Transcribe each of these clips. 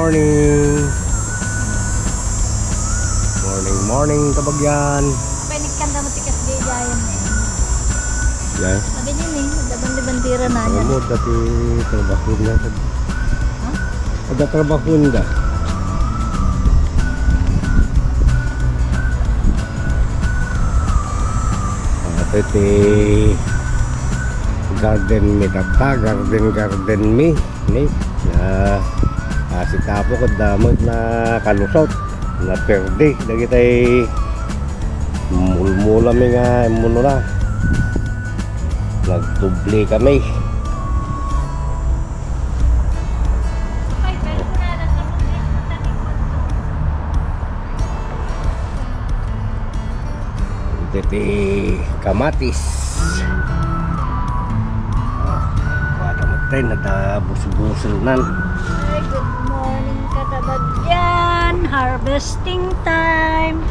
morning. Morning kabagyan. Pwede ka na matikas di jayan. Yan. Sabi niya ni, bandira na Alam yan. mo dati trabaho na. Ha? Ada trabaho na. Iti garden mi tata, garden mi ni na si tapo ko damot na kalusot na perde dagi tay mulmula mi nga imuno na nagtubli kami. Iti kamatis. Kuwata mo tayo, natabus-busel nan. Ay, good morning katabagyan. Harvesting time.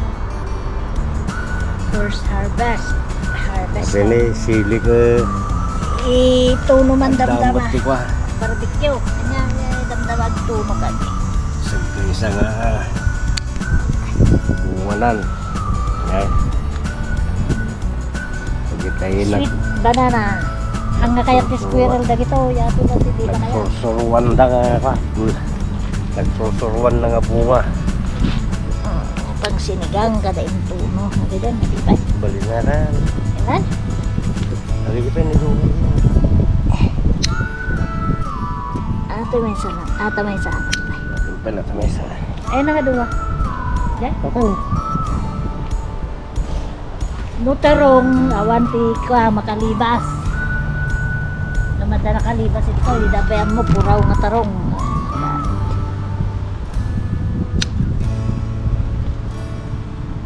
First harvest. Kasi ni sili ka. Ito naman damdama. Damot di kwa. Barbecue. Kanya damdama tuno ka. Sagto isa nga bunganan. Yan. Pagi tayo Sweet banana. Ang kaya squirrel dagito. Yato na si Diba na yan. nagsursuruan na nga ka. Nagsursuruan na nga bunga. Pang sinigang kada yung tuno. Hindi din, hindi pa. Balinaran. Yan. Lagi pa ni bunga. Ato may salat. Ato may salat. Pa na tamesa. Ay, nakadua. Yan. Okay. Nutarong awanti ka makalibas. Namada nakalibas ito, idabayan mo puraw nga tarong.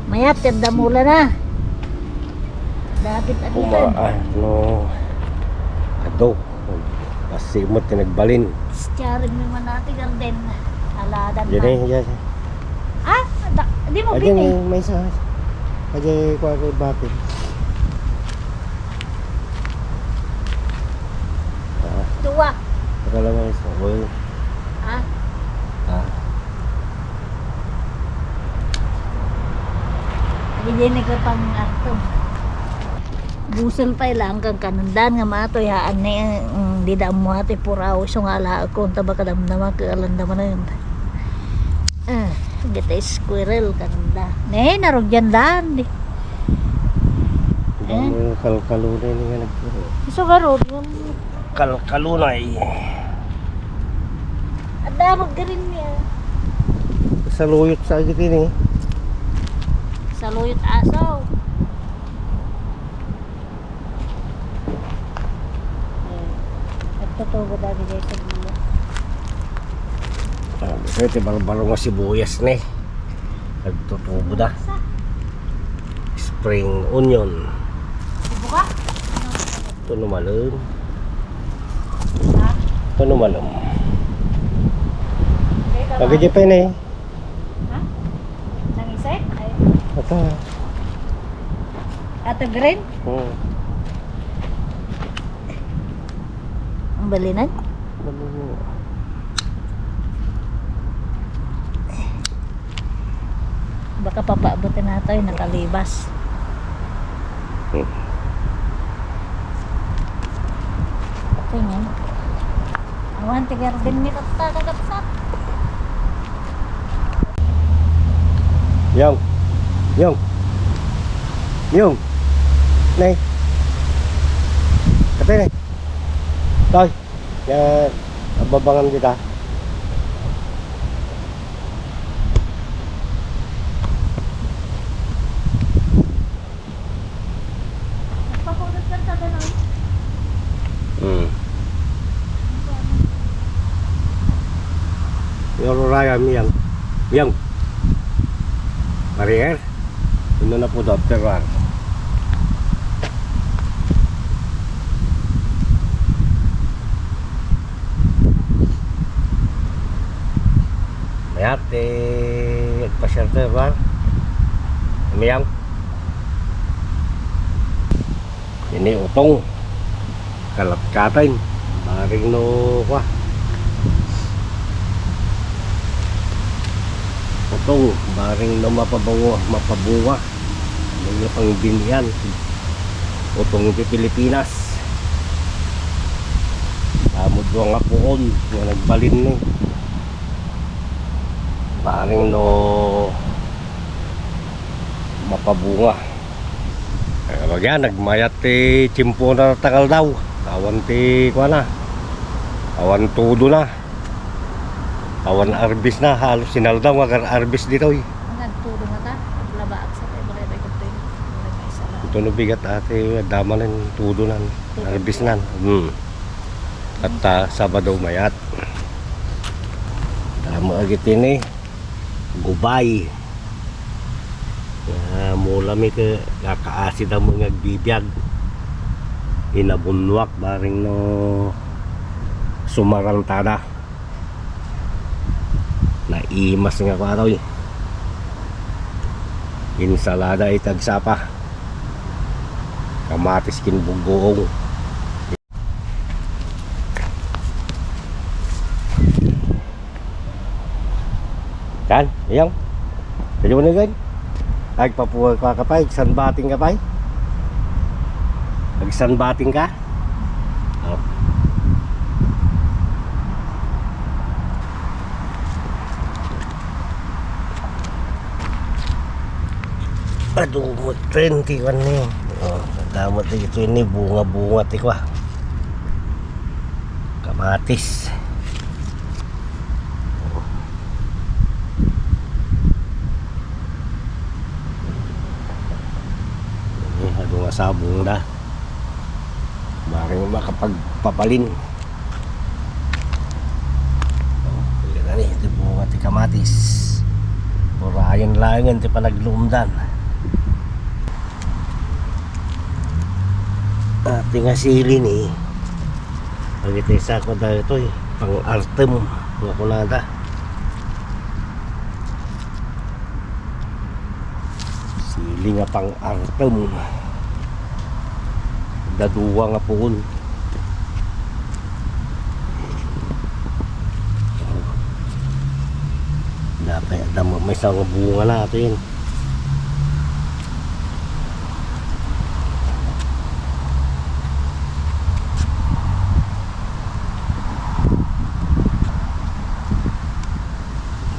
Mayat yan damula na. Dapat alitan. Ano ado kasi mo tinagbalin. Stiyarin mo man natin garden. Aladan Yan na. yan. Ah, di mo Ayan bini. may isa. Ayan ko ako bakit. Dua. Akala mo isa. Oy. Ha? Hindi ko pang ato. Busel pa ilang kang kanundan nga matoy haan ni di da mo ati puraw so nga ala ko taba kadamdama ka alandama na yun. Gita squirrel kanunda. Ne narog dyan dan di. Damo kalkalunay ni nga nagturo. So garod yung Kalkalunay. adamog garin niya. Sa luyot sa agitin eh. Sa luyot asaw. Nagtutubo dami dahil sa biya. Ito baro nga sibuyas ni. Nagtutubo da. Spring onion. Buka? Ito numalong. Ha? Ito numalong. Pagkakit pa yun eh. Ha? Nangisay? Ay. Ito. Ato green? Ang balinan? Baka papaabutin na tayo nakalibas. Ito yun. Awan, tigar din nito tagapsat. Yung. Yung. Yung. Này. Cái này. Rồi. Babangan kita. Pakulot ka sa ganun. Yung raya miyang. Yung. Marier. Ino na po doktor. Mayate pasyerte bar. Miyang. Ini utong kalat-katain. Baring no kwa. utong baring na mapabunga mga pang binian utong di Pilipinas amod nga poon nga nagbalin ni baring no mapabunga kaya bagyan nagmayat ti tsimpo na tagal daw awan ti kwa na awan tudo na awan arbis na halos sinaldaw nga arbis dito eh. Nagtulong na ta. Labaak sa tayo balay ko tayo. May sala. Ito no bigat ate dama ng tudo nan arbis nan. At Sabado mayat. Tama agit ini gubay. Mula mi ke kakaasid ang mga bibiyag. Inabunwak baring no sumarang tada. Naimas nga ko araw insalada itagsapa kamatis kinbugoong kan iyang jadi mo na gan agpapuwag ka kapay sanbating kapay agsanbating ka oh. Aduh, 20 kan nih. Oh, damat itu ini bunga-bunga tik wah. Kamatis. Ini aduh nga sabong dah. Maring makapagpapalin. Oh, yan na nih, itu bunga tik kamatis. Orayan langan ti panaglumdan. Ating asili ni pagkita ko dahil ito pang artem mga kunada sili nga pang artem daduwa nga poon dapat may isang bunga natin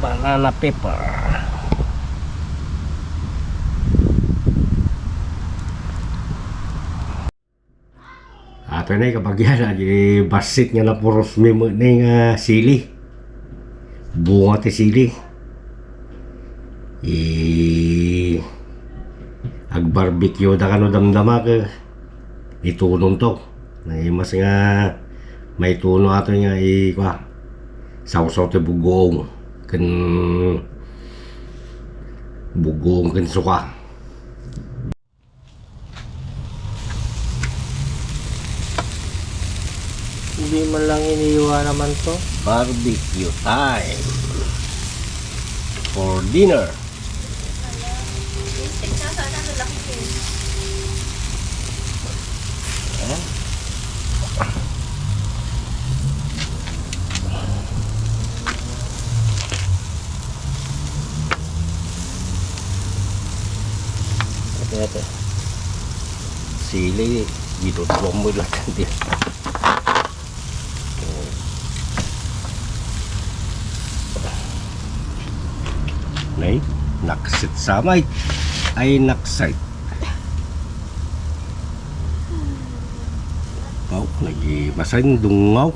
banana pepper. Ato na kapag yan, di basit nga na puros mimo nga sili. Bunga ti sili. Ag-barbecue da kano damdama ka. Itunong to. Mas nga may tuno ato nga sausaw ti bugong. Kan bugong kan suka hindi man lang iniiwan naman to. barbecue time for dinner. Ito. Sili gidudlom mo lang din. Nay, naksit samay ay naksay. Pau, lagi masain dungaw.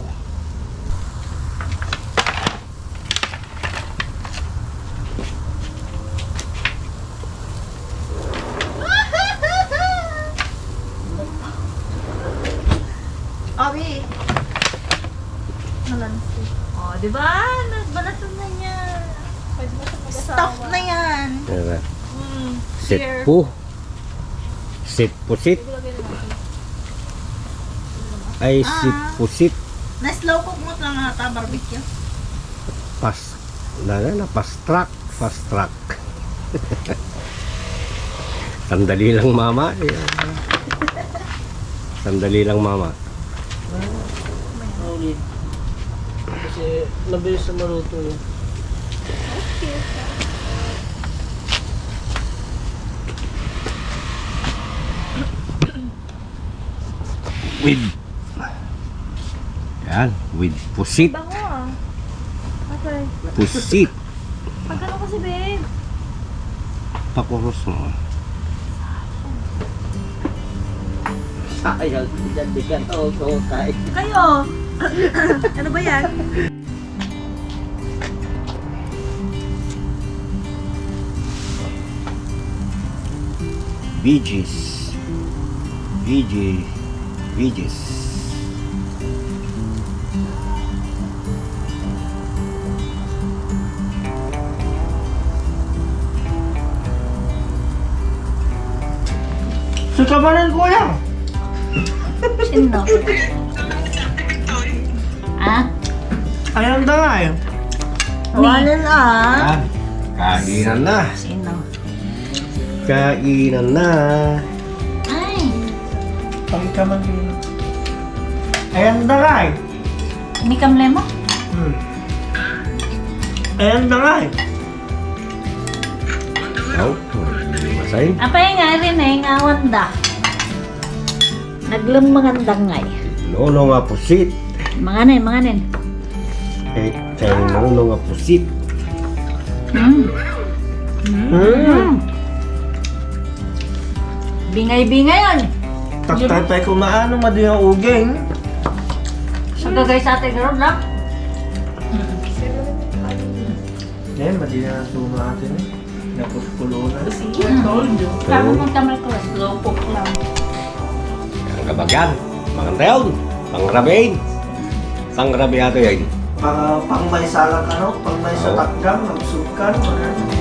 Abi. Nalansi. Oh, di ba? Nagbalatan na niya. Stuff na yan. Diba? Sit po. Sit pusit. Ay sit pusit. Na-slow cook mo lang nata barbecue. Fast track. Sandali lang mama. Sandali lang mama. Ulit. Kasi nabilis na maluto yun. with yan, with pusit. Bango ah. Okay. Pusit. Pagkano kasi, babe? Pakuros mo. Sayang, dyan di ka kain. Kayo! Ano ba yan? Veggies. Veggies. Suka ba rin kuya? Sino? Ah? Ayun na nga eh. Wanan ah. Yan. Kainan na. Sino? Kainan na. Ay! Pagkaman din. Ayun na nga eh. Ini kamlemo? Ayun na nga eh. Oh, masay. Apa yung nga rin eh, nga wanda. Naglamangandang nga eh. Nono nga pusit. Mga nin. Eh, kaya nono nga pusit. Bingay-bingay yun. Tatay ko maano madi ang ugeng. Sa gagay sa ating gano'n lang. Yan, madi na suma atin eh. Napupulo na. Kamo mong tamay ko. Lopok lang. Ang kabagyan. Mga taon. Pangrabein. Pangrabe ato yan. Pang may salang ano, pang may sa takgam, magsukan, mga